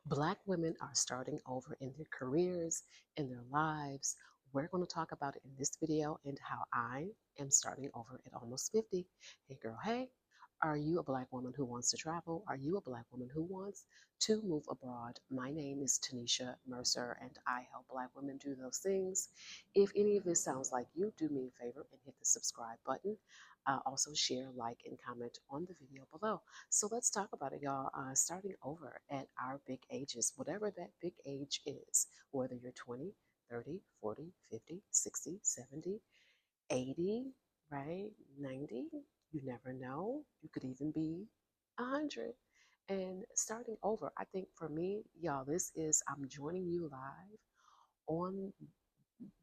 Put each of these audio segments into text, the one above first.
Black women are starting over in their careers, in their lives. We're going to talk about it in this video and how I am starting over at almost 50. Hey girl, hey. Are you a Black woman who wants to travel? Are you a Black woman who wants to move abroad? My name is Tanisha Mercer and I help Black women do those things. If any of this sounds like you, do me a favor and hit the subscribe button. Also share, like, and comment on the video below. So let's talk about it, y'all. Starting over at our big ages, whatever that big age is, whether you're 20, 30, 40, 50, 60, 70, 80, right? 90, you never know. You could even be 100. And starting over, I think for me, y'all, I'm joining you live on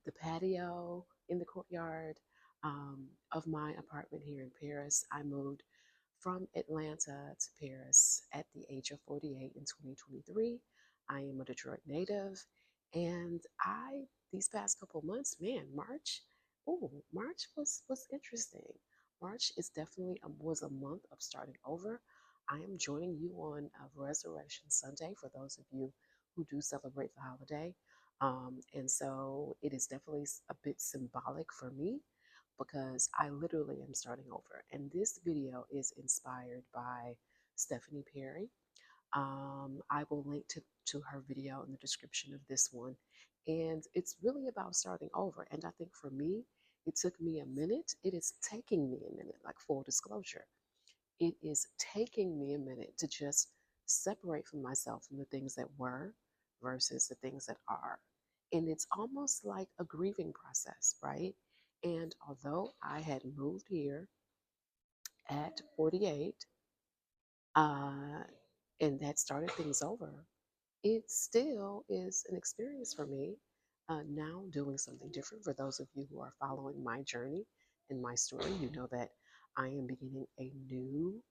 the patio in the courtyard of my apartment here in Paris. I moved from Atlanta to Paris at the age of 48 in 2023. I am a Detroit native, and these past couple months, man, March was interesting. March is definitely was a month of starting over. I am joining you on Resurrection Sunday for those of you who do celebrate the holiday. And so it is definitely a bit symbolic for me because I literally am starting over. And this video is inspired by Stephanie Perry. I will link to her video in the description of this one. And it's really about starting over. And I think for me, it took me a minute. It is taking me a minute, like full disclosure. It is taking me a minute to just separate from myself from the things that were versus the things that are. And it's almost like a grieving process, right? And although I had moved here at 48, uh, and that started things over, it still is an experience for me now doing something different. For those of you who are following my journey and my story, you know that I am beginning a new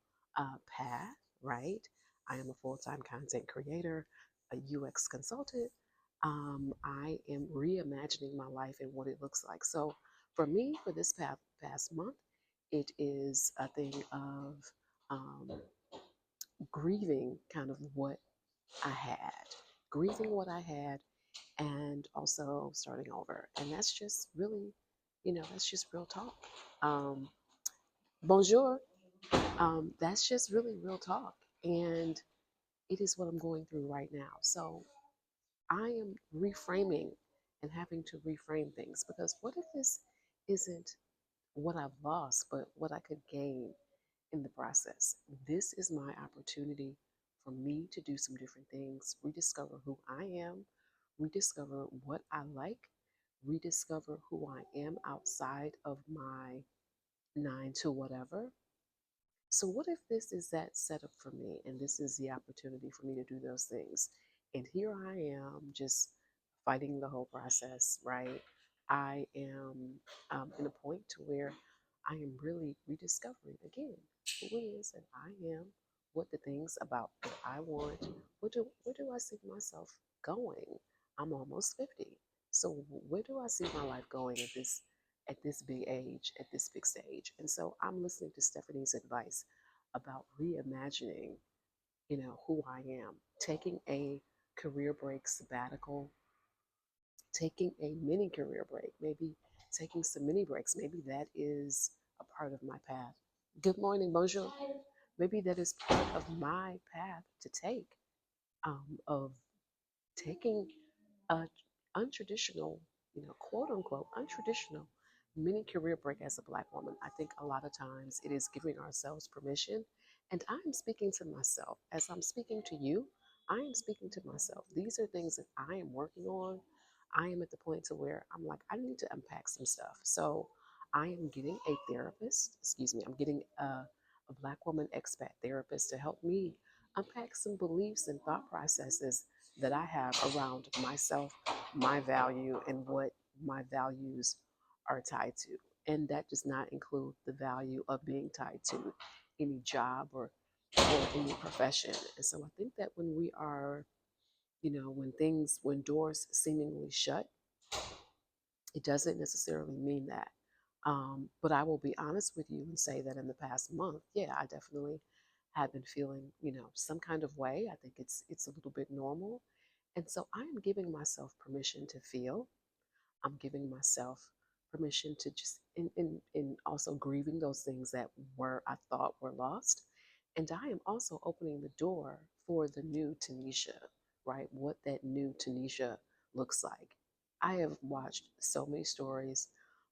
path, right? I am a full-time content creator, a UX consultant. I am reimagining my life and what it looks like. So for me, for this past month, it is a thing of um, grieving kind of what I had, grieving what I had, and also starting over. And that's just really, that's just real talk. Um, Bonjour. That's just really real talk. And it is what I'm going through right now. So I am reframing and having to reframe things because what if this isn't what I've lost, but what I could gain in the process? This is my opportunity for me to do some different things, rediscover who I am, rediscover what I like, rediscover who I am outside of my nine to whatever. So, what if this is that setup for me and this is the opportunity for me to do those things? And here I am just fighting the whole process, right? I am in a point to where I am really rediscovering again who it is that I am, what the things about that I want, where do I see myself going? I'm almost 50. So where do I see my life going at this big age, at this big stage? And so I'm listening to Stephanie's advice about reimagining, who I am, taking a career break, sabbatical, taking a mini career break, maybe taking some mini breaks. Maybe that is a part of my path. Good morning, bonjour. Maybe that is part of my path to take, of taking a untraditional, quote unquote, untraditional mini career break as a Black woman. I think a lot of times it is giving ourselves permission. And I'm speaking to myself. As I'm speaking to you, I am speaking to myself. These are things that I am working on. I am at the point to where I'm like, I need to unpack some stuff. So I am getting a therapist, excuse me, I'm getting a Black woman expat therapist to help me unpack some beliefs and thought processes that I have around myself, my value, and what my values are tied to. And that does not include the value of being tied to any job or any profession. And so I think that when we are, when doors seemingly shut, it doesn't necessarily mean that. But I will be honest with you and say that in the past month, yeah, I definitely have been feeling, some kind of way. I think it's a little bit normal. And so I am giving myself permission to feel. I'm giving myself permission to just in also grieving those things that were I thought were lost. And I am also opening the door for the new Tanisha, right? What that new Tanisha looks like. I have watched so many stories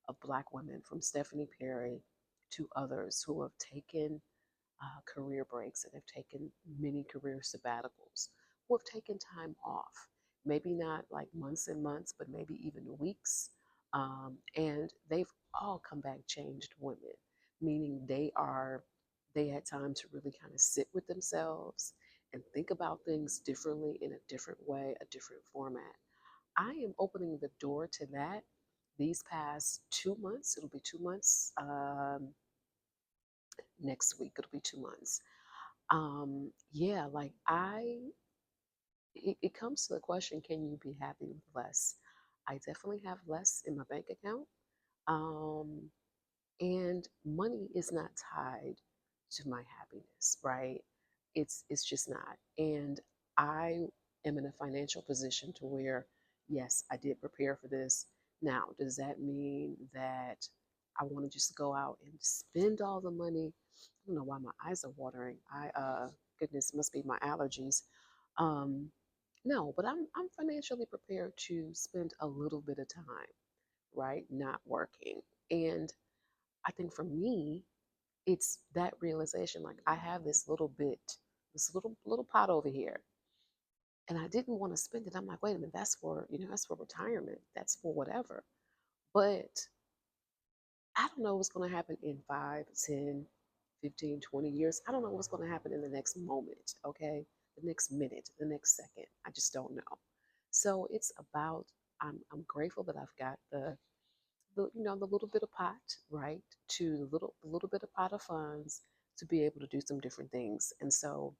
of Black women, from Stephanie Perry to others, who have taken career breaks and have taken many career sabbaticals, who have taken time off, maybe not like months and months, but maybe even weeks. And they've all come back changed women, meaning they had time to really kind of sit with themselves and think about things differently, in a different way, a different format. I am opening the door to that these past 2 months. It'll be 2 months. Next week, it'll be 2 months. Yeah, like it comes to the question, can you be happy with less? I definitely have less in my bank account. Um, and money is not tied to my happiness, right? It's just not. And I am in a financial position to where, yes, I did prepare for this. Now, does that mean that I want to just go out and spend all the money? I don't know why my eyes are watering. Goodness, must be my allergies. Um, no, but I'm financially prepared to spend a little bit of time, right, not working. And I think for me, it's that realization, like I have this little bit, this little pot over here, and I didn't want to spend it. I'm like, wait a minute, that's for, that's for retirement, that's for whatever. But I don't know what's going to happen in 5, 10, 15, 20 years. I don't know what's going to happen in the next moment, okay? The next minute, the next second. I just don't know. So it's about, I'm grateful that I've got the little bit of pot, right, to the little bit of pot of funds to be able to do some different things. And so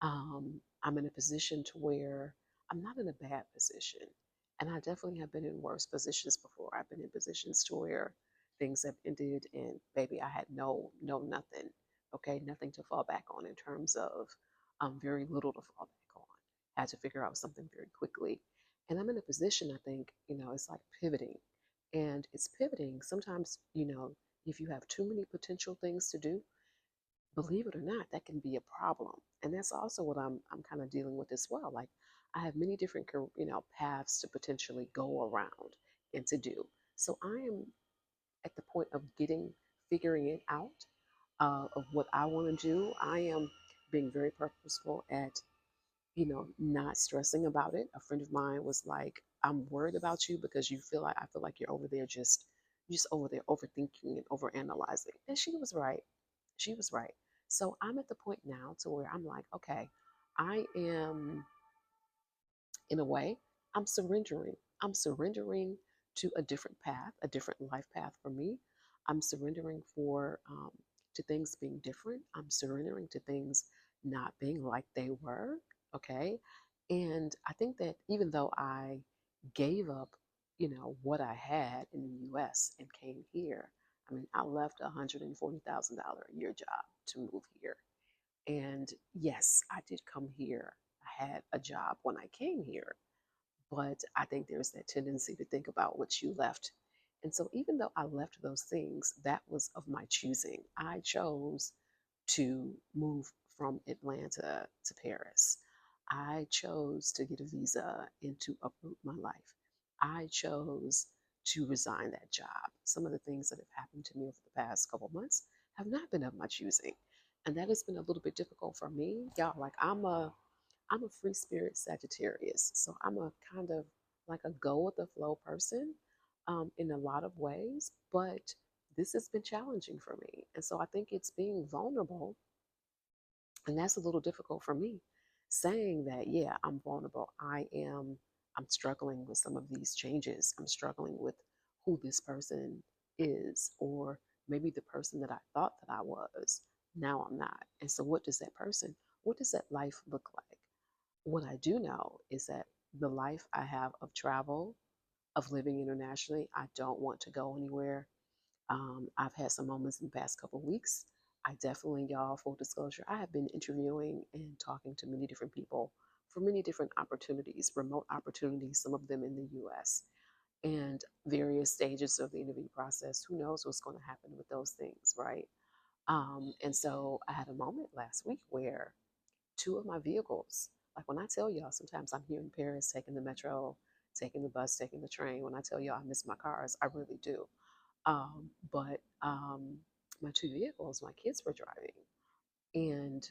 I'm in a position to where I'm not in a bad position. And I definitely have been in worse positions before. I've been in positions to where things have ended and baby, I had nothing, okay, nothing to fall back on in terms of very little to fall back on. I had to figure out something very quickly. And I'm in a position, I think, it's like pivoting. And it's pivoting. Sometimes, if you have too many potential things to do, believe it or not, that can be a problem. And that's also what I'm kind of dealing with as well. Like I have many different paths to potentially go around and to do. So I am at the point of figuring it out, of what I want to do. I am being very purposeful at not stressing about it. A friend of mine was like, I'm worried about you because I feel like you're over there just over there overthinking and overanalyzing. And she was right. She was right. So I'm at the point now to where I'm like, okay, I am, in a way, I'm surrendering. I'm surrendering to a different path, a different life path for me. I'm surrendering to things being different. I'm surrendering to things not being like they were. Okay. And I think that even though I gave up, what I had in the US and came here, I mean, I left a $140,000 a year job to move here. And yes, I did come here. I had a job when I came here, but I think there's that tendency to think about what you left. And so, even though I left those things, that was of my choosing. I chose to move from Atlanta to Paris. I chose to get a visa and to uproot my life. I chose to resign that job. Some of the things that have happened to me over the past couple months have not been of my choosing. And that has been a little bit difficult for me. Y'all, like I'm a free spirit Sagittarius. So I'm a kind of like a go with the flow person, in a lot of ways, but this has been challenging for me. And so I think it's being vulnerable, and that's a little difficult for me, saying that, yeah, I'm vulnerable. I'm struggling with some of these changes. I'm struggling with who this person is, or maybe the person that I thought that I was. Now I'm not. And so what does that life look like? What I do know is that the life I have of travel, of living internationally, I don't want to go anywhere. I've had some moments in the past couple of weeks I definitely, y'all, full disclosure, I have been interviewing and talking to many different people for many different opportunities, remote opportunities, some of them in the US, and various stages of the interview process. Who knows what's going to happen with those things, right? And so I had a moment last week where two of my vehicles, like when I tell y'all, sometimes I'm here in Paris taking the metro, taking the bus, taking the train. When I tell y'all I miss my cars, I really do. But my two vehicles, my kids were driving, and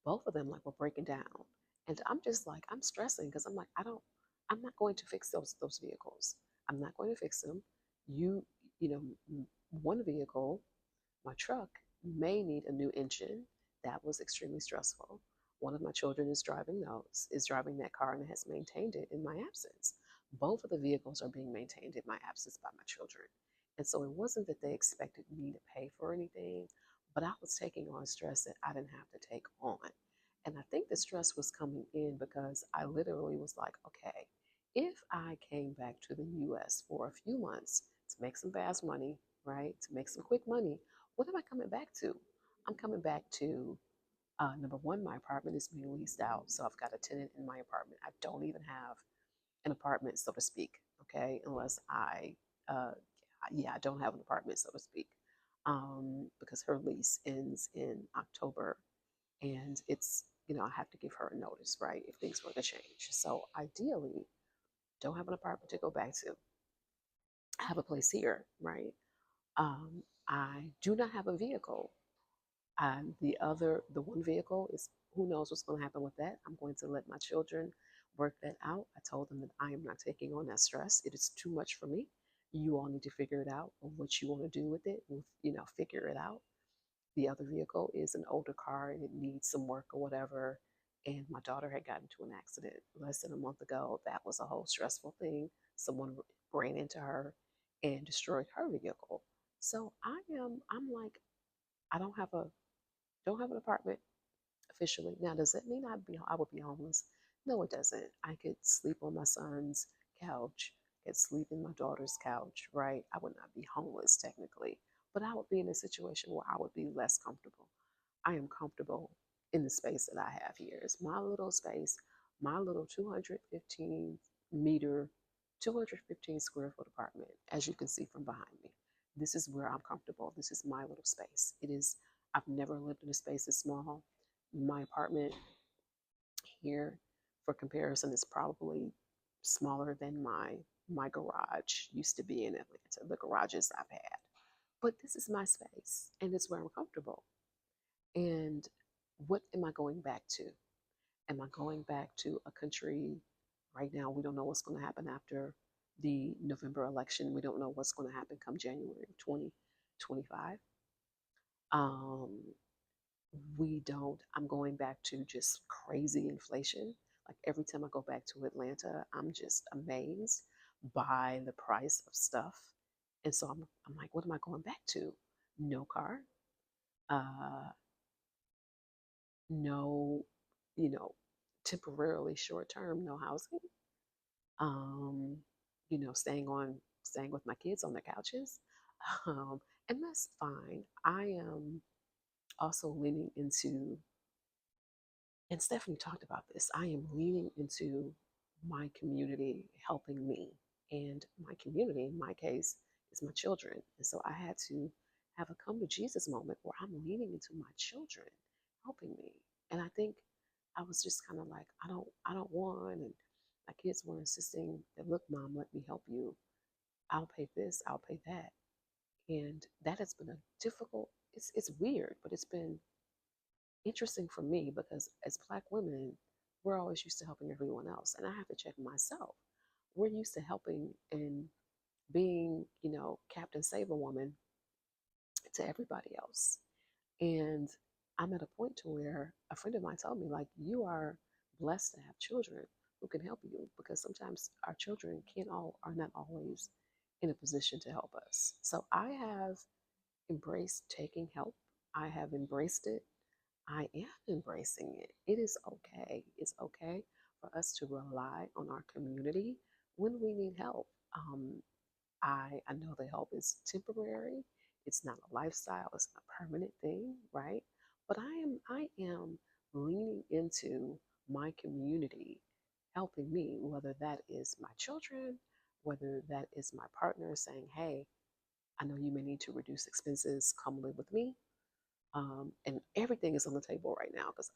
both of them like were breaking down, and I'm just like I'm stressing because I'm like I'm not going to fix those vehicles. I'm not going to fix them. You you know one vehicle, my truck, may need a new engine. That was extremely stressful. One of my children is driving that car and has maintained it in my absence. Both of the vehicles are being maintained in my absence by my children. And so it wasn't that they expected me to pay for anything, but I was taking on stress that I didn't have to take on. And I think the stress was coming in because I literally was like, okay, if I came back to the US for a few months to make some fast money, right, to make some quick money, what am I coming back to? I'm coming back to number one, my apartment is being leased out. So I've got a tenant in my apartment. I don't even have an apartment, so to speak, okay, unless I don't have an apartment, so to speak, because her lease ends in October, and I have to give her a notice, right, if things were to change. So ideally, don't have an apartment to go back to. I have a place here, right? I do not have a vehicle. The one vehicle is who knows what's going to happen with that. I'm going to let my children work that out. I told them that I am not taking on that stress. It is too much for me. You all need to figure it out of what you want to do with it. Figure it out. The other vehicle is an older car and it needs some work or whatever. And my daughter had gotten into an accident less than a month ago. That was a whole stressful thing. Someone ran into her and destroyed her vehicle. So I'm like, I don't have an apartment officially. Now, does that mean I would be homeless? No, it doesn't. I could sleep on my son's couch, could sleep in my daughter's couch, right? I would not be homeless technically, but I would be in a situation where I would be less comfortable. I am comfortable in the space that I have here. It's my little space, my little 215 meter, 215 square foot apartment, as you can see from behind me. This is where I'm comfortable. This is my little space. I've never lived in a space this small. My apartment here, for comparison, is probably smaller than my garage used to be in Atlanta, the garages I've had. But this is my space and it's where I'm comfortable. And what am I going back to? Am I going back to a country right now? We don't know what's going to happen after the November election. We don't know what's going to happen come January of 2025. Um, I'm going back to just crazy inflation. Like every time I go back to Atlanta, I'm just amazed by the price of stuff. And so I'm like, what am I going back to? No car, uh, no, you know, temporarily short term, no housing. Um, staying with my kids on their couches. Um, and that's fine. I am also leaning into, and Stephanie talked about this, I am leaning into my community helping me. And my community, in my case, is my children. And so I had to have a come to Jesus moment where I'm leaning into my children helping me. And I think I was just kind of like, I don't want, and my kids were insisting that, look, mom, let me help you. I'll pay this, I'll pay that. And that has been a difficult, it's weird, but it's been interesting for me because as Black women, we're always used to helping everyone else. And I have to check myself. We're used to helping and being, Captain Save a Woman to everybody else. And I'm at a point to where a friend of mine told me, like, you are blessed to have children who can help you because sometimes our children are not always in a position to help us. So I have embraced taking help. I have embraced it. I am embracing it. It is okay. It's okay for us to rely on our community when we need help. I know the help is temporary, It's not a lifestyle, it's a permanent thing, right? But I am leaning into my community helping me, whether that is my children, whether that is my partner saying, hey, I know you may need to reduce expenses, come live with me. And everything is on the table right now because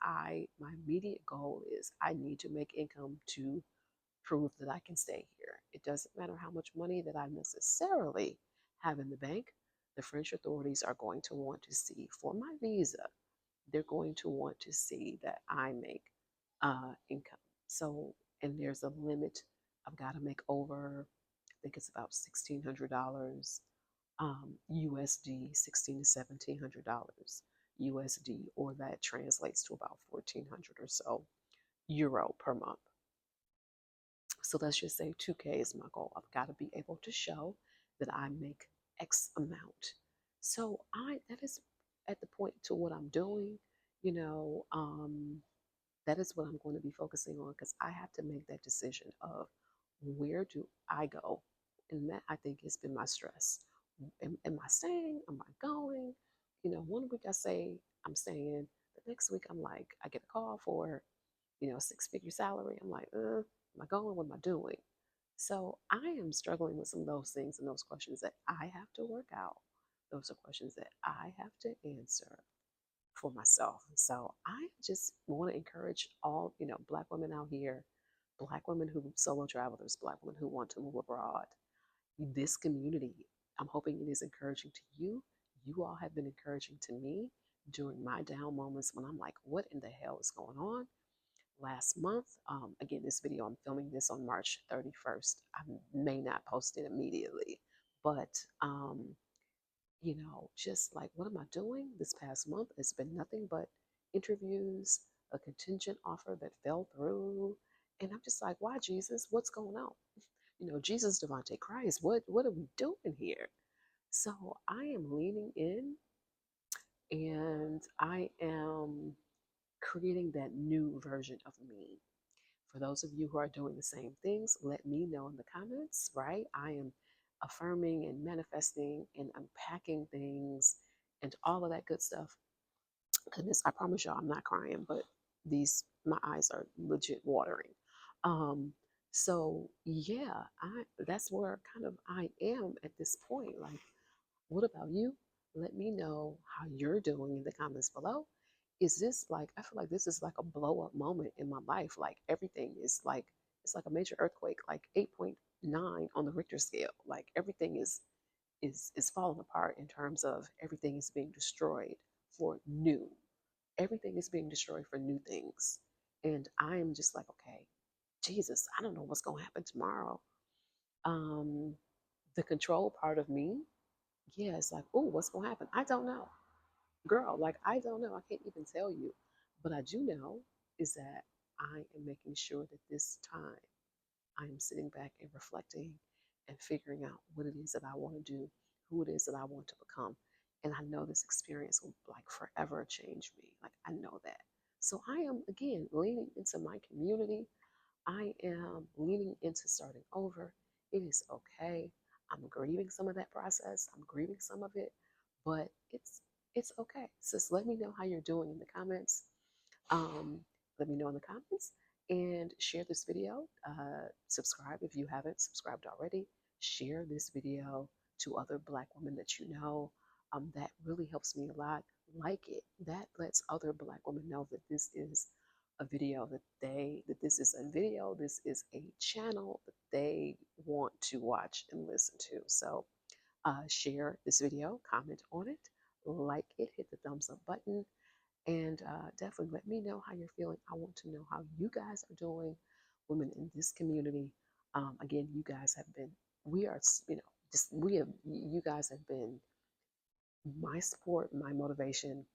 my immediate goal is I need to make income to prove that I can stay here. It doesn't matter how much money that I necessarily have in the bank. The French authorities are going to want to see for my visa, they're going to want to see that I make income. So, and there's a limit. I've got to make over, I think it's about $1,600 USD, 16 to $1,700 USD, or that translates to about 1,400 or so euro per month. So let's just say 2K is my goal. I've got to be able to show that I make X amount. So that is at the point to what I'm doing, you know, that is what I'm going to be focusing on because I have to make that decision of where do I go? And that I think has been my stress. Am I staying? Am I going? You know, one week I say I'm staying. The next week I'm like, I get a call for, a 6-figure salary. I'm like, am I going? What am I doing? So I am struggling with some of those things and those questions that I have to work out. Those are questions that I have to answer for myself. So I just want to encourage all, Black women out here, Black women who solo travelers, Black women who want to move abroad. This community, I'm hoping it is encouraging to you. You all have been encouraging to me during my down moments when I'm like, what in the hell is going on? Last month, again, this video, I'm filming this on March 31st. I may not post it immediately, but just like, what am I doing this past month? It's been nothing but interviews, a contingent offer that fell through. And I'm just like, why, Jesus? What's going on? Jesus Devontae Christ, what are we doing here? So I am leaning in and I am creating that new version of me. For those of you who are doing the same things, let me know in the comments, right? I am affirming and manifesting and unpacking things and all of that good stuff. Goodness, I promise y'all I'm not crying, but my eyes are legit watering. So yeah, that's where kind of I am at this point. Like, what about you? Let me know how you're doing in the comments below. Is this like, I feel like this is like a blow up moment in my life. Like everything is like, it's like a major earthquake, like 8.9 on the Richter scale. Like everything is falling apart in terms of everything is being destroyed for new. Everything is being destroyed for new things. And I'm just like, okay, Jesus, I don't know what's going to happen tomorrow. Um, the control part of me, yeah, it's like, oh, what's going to happen? I don't know. Girl, like, I don't know. I can't even tell you. But I do know is that I am making sure that this time I am sitting back and reflecting and figuring out what it is that I want to do, who it is that I want to become. And I know this experience will like forever change me. Like, I know that. So I am, again, leaning into my community. I am leaning into starting over. It is okay. I'm grieving some of that process. I'm grieving some of it, but it's okay. Sis, let me know how you're doing in the comments. Um, Let me know in the comments and share this video. Subscribe if you haven't subscribed already. Share this video to other Black women that you know. That really helps me a lot. Like it. That lets other Black women know that this is a video that this is a video, this is a channel that they want to watch and listen to. So share this video, comment on it, like it, hit the thumbs up button, and definitely let me know how you're feeling. I want to know how you guys are doing, women in this community. Again, you guys have been, we are, you guys have been my support, my motivation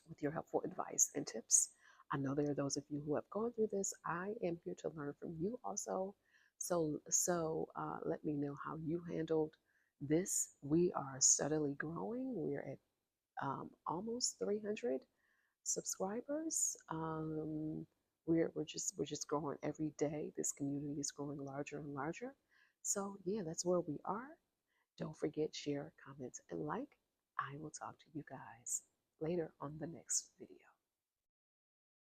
with your helpful advice and tips. I know there are those of you who have gone through this. I am here to learn from you also. So let me know how you handled this. We are steadily growing. We're at almost 300 subscribers. We're just growing every day. This community is growing larger and larger. So yeah, that's where we are. Don't forget, share, comment, and like. I will talk to you guys later on the next video.